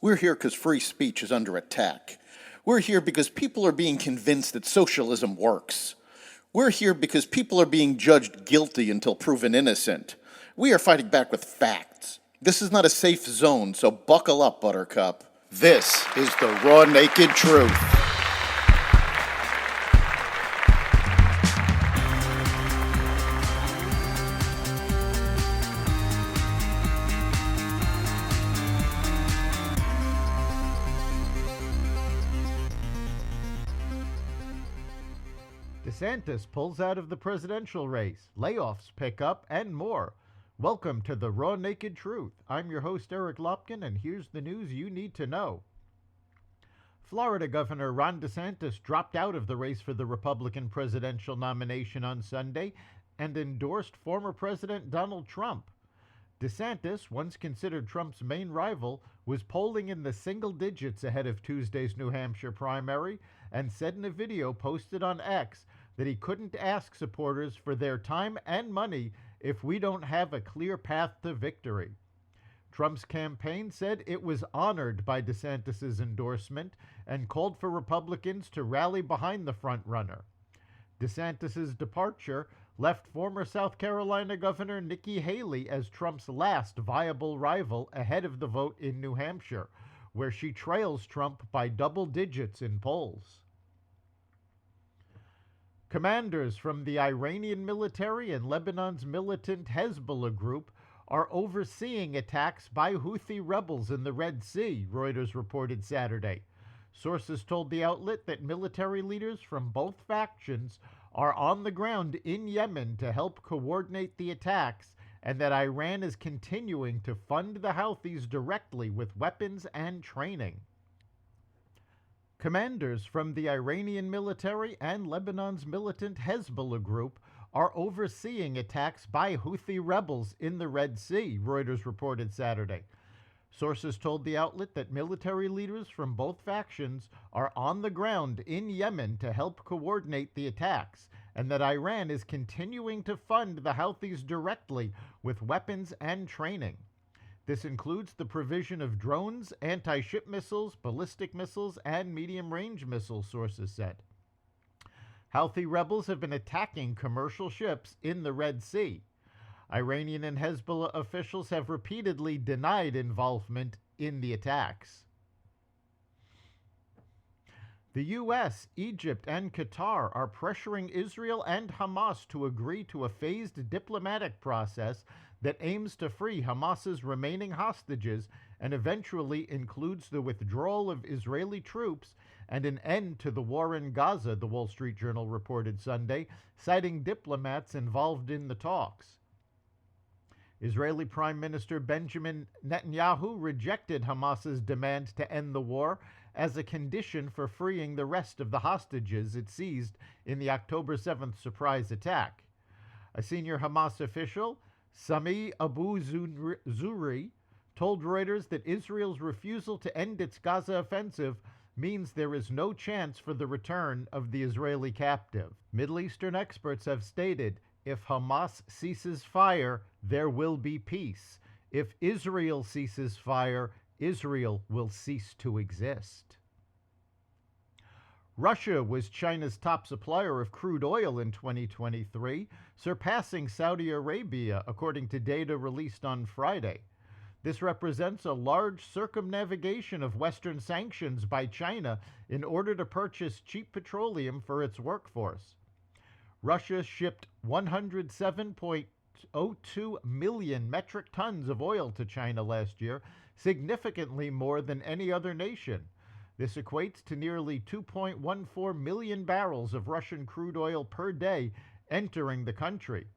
We're here because free speech is under attack. We're here because people are being convinced that socialism works. We're here because people are being judged guilty until proven innocent. We are fighting back with facts. This is not a safe zone, so buckle up, Buttercup. This is the raw, naked truth. DeSantis pulls out of the presidential race, layoffs pick up, and more. Welcome to the Raw Naked Truth. I'm your host, Eric Lopkin, and here's the news you need to know. Florida Governor Ron DeSantis dropped out of the race for the Republican presidential nomination on Sunday and endorsed former President Donald Trump. DeSantis, once considered Trump's main rival, was polling in the single digits ahead of Tuesday's New Hampshire primary and said in a video posted on X that he couldn't ask supporters for their time and money if we don't have a clear path to victory. Trump's campaign said it was honored by DeSantis' endorsement and called for Republicans to rally behind the frontrunner. DeSantis' departure left former South Carolina Governor Nikki Haley as Trump's last viable rival ahead of the vote in New Hampshire, where she trails Trump by double digits in polls. Commanders from the Iranian military and Lebanon's militant Hezbollah group are overseeing attacks by Houthi rebels in the Red Sea, Reuters reported Saturday. Sources told the outlet that military leaders from both factions are on the ground in Yemen to help coordinate the attacks, and that Iran is continuing to fund the Houthis directly with weapons and training. Commanders from the Iranian military and Lebanon's militant Hezbollah group are overseeing attacks by Houthi rebels in the Red Sea, Reuters reported Saturday. Sources told the outlet that military leaders from both factions are on the ground in Yemen to help coordinate the attacks, and that Iran is continuing to fund the Houthis directly with weapons and training. This includes the provision of drones, anti-ship missiles, ballistic missiles, and medium-range missiles, sources said. Houthi rebels have been attacking commercial ships in the Red Sea. Iranian and Hezbollah officials have repeatedly denied involvement in the attacks. The U.S., Egypt, and Qatar are pressuring Israel and Hamas to agree to a phased diplomatic process that aims to free Hamas's remaining hostages and eventually includes the withdrawal of Israeli troops and an end to the war in Gaza, the Wall Street Journal reported Sunday, citing diplomats involved in the talks. Israeli Prime Minister Benjamin Netanyahu rejected Hamas's demand to end the war as a condition for freeing the rest of the hostages it seized in the October 7th surprise attack. A senior Hamas official, Sami Abu Zuri, told Reuters that Israel's refusal to end its Gaza offensive means there is no chance for the return of the Israeli captive. Middle Eastern experts have stated if Hamas ceases fire, there will be peace. If Israel ceases fire, Israel will cease to exist. Russia was China's top supplier of crude oil in 2023, surpassing Saudi Arabia, according to data released on Friday. This represents a large circumnavigation of Western sanctions by China in order to purchase cheap petroleum for its workforce. Russia shipped 107.02 million metric tons of oil to China last year, significantly more than any other nation. This equates to nearly 2.14 million barrels of Russian crude oil per day entering the country.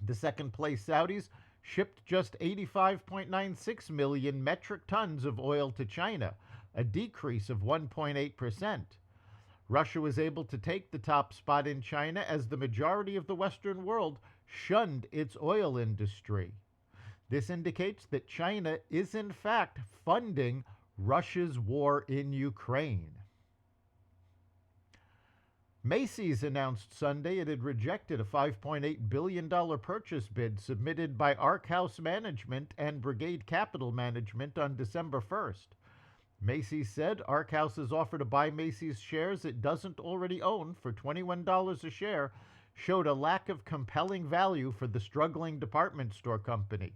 The second-place Saudis shipped just 85.96 million metric tons of oil to China, a decrease of 1.8%. Russia was able to take the top spot in China as the majority of the Western world shunned its oil industry. This indicates that China is in fact funding Russia's war in Ukraine. Macy's announced Sunday it had rejected a $5.8 billion purchase bid submitted by Ark House Management and Brigade Capital Management on December 1st. Macy said Arkhouse's offer to buy Macy's shares it doesn't already own for $21 a share showed a lack of compelling value for the struggling department store company.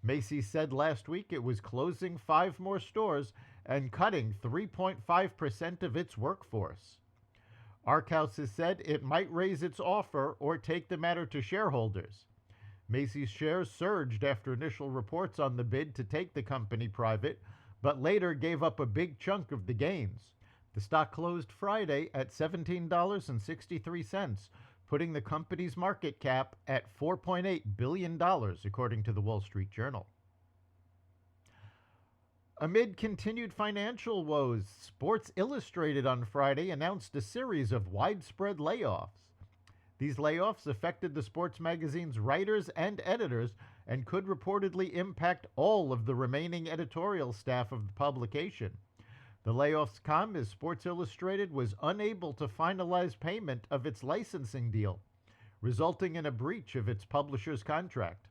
Macy said last week it was closing 5 more stores and cutting 3.5% of its workforce. Arkhouse has said it might raise its offer or take the matter to shareholders. Macy's shares surged after initial reports on the bid to take the company private, but later gave up a big chunk of the gains. The stock closed Friday at $17.63, putting the company's market cap at $4.8 billion, according to the Wall Street Journal. Amid continued financial woes, Sports Illustrated on Friday announced a series of widespread layoffs. These layoffs affected the sports magazine's writers and editors and could reportedly impact all of the remaining editorial staff of the publication. The layoffs come as Sports Illustrated was unable to finalize payment of its licensing deal, resulting in a breach of its publisher's contract.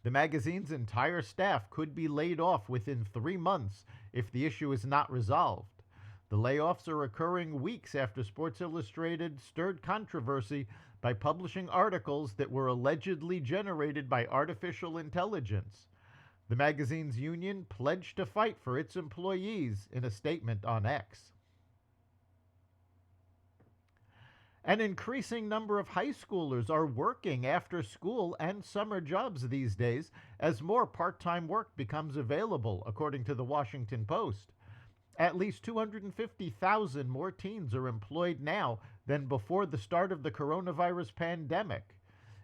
The magazine's entire staff could be laid off within 3 months if the issue is not resolved. The layoffs are occurring weeks after Sports Illustrated stirred controversy by publishing articles that were allegedly generated by artificial intelligence. The magazine's union pledged to fight for its employees in a statement on X. An increasing number of high schoolers are working after school and summer jobs these days as more part-time work becomes available, according to the Washington Post. At least 250,000 more teens are employed now than before the start of the coronavirus pandemic.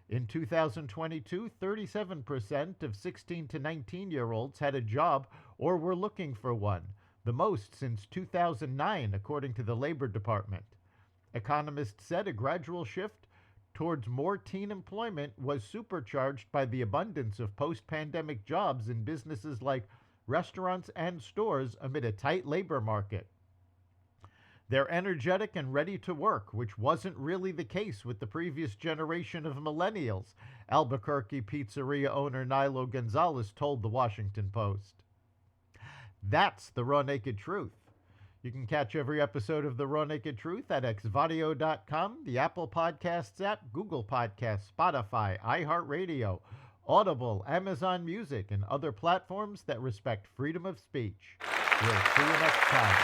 In 2022, 37% of 16 to 19-year-olds had a job or were looking for one, the most since 2009, according to the Labor Department. Economists said a gradual shift towards more teen employment was supercharged by the abundance of post-pandemic jobs in businesses like restaurants and stores amid a tight labor market. They're energetic and ready to work, which wasn't really the case with the previous generation of millennials, Albuquerque pizzeria owner Nilo Gonzalez told the Washington Post. That's the Raw Naked Truth. You can catch every episode of The Raw Naked Truth at xvadio.com, the Apple Podcasts app, Google Podcasts, Spotify, iHeartRadio, Audible, Amazon Music, and other platforms that respect freedom of speech. We'll see you next time.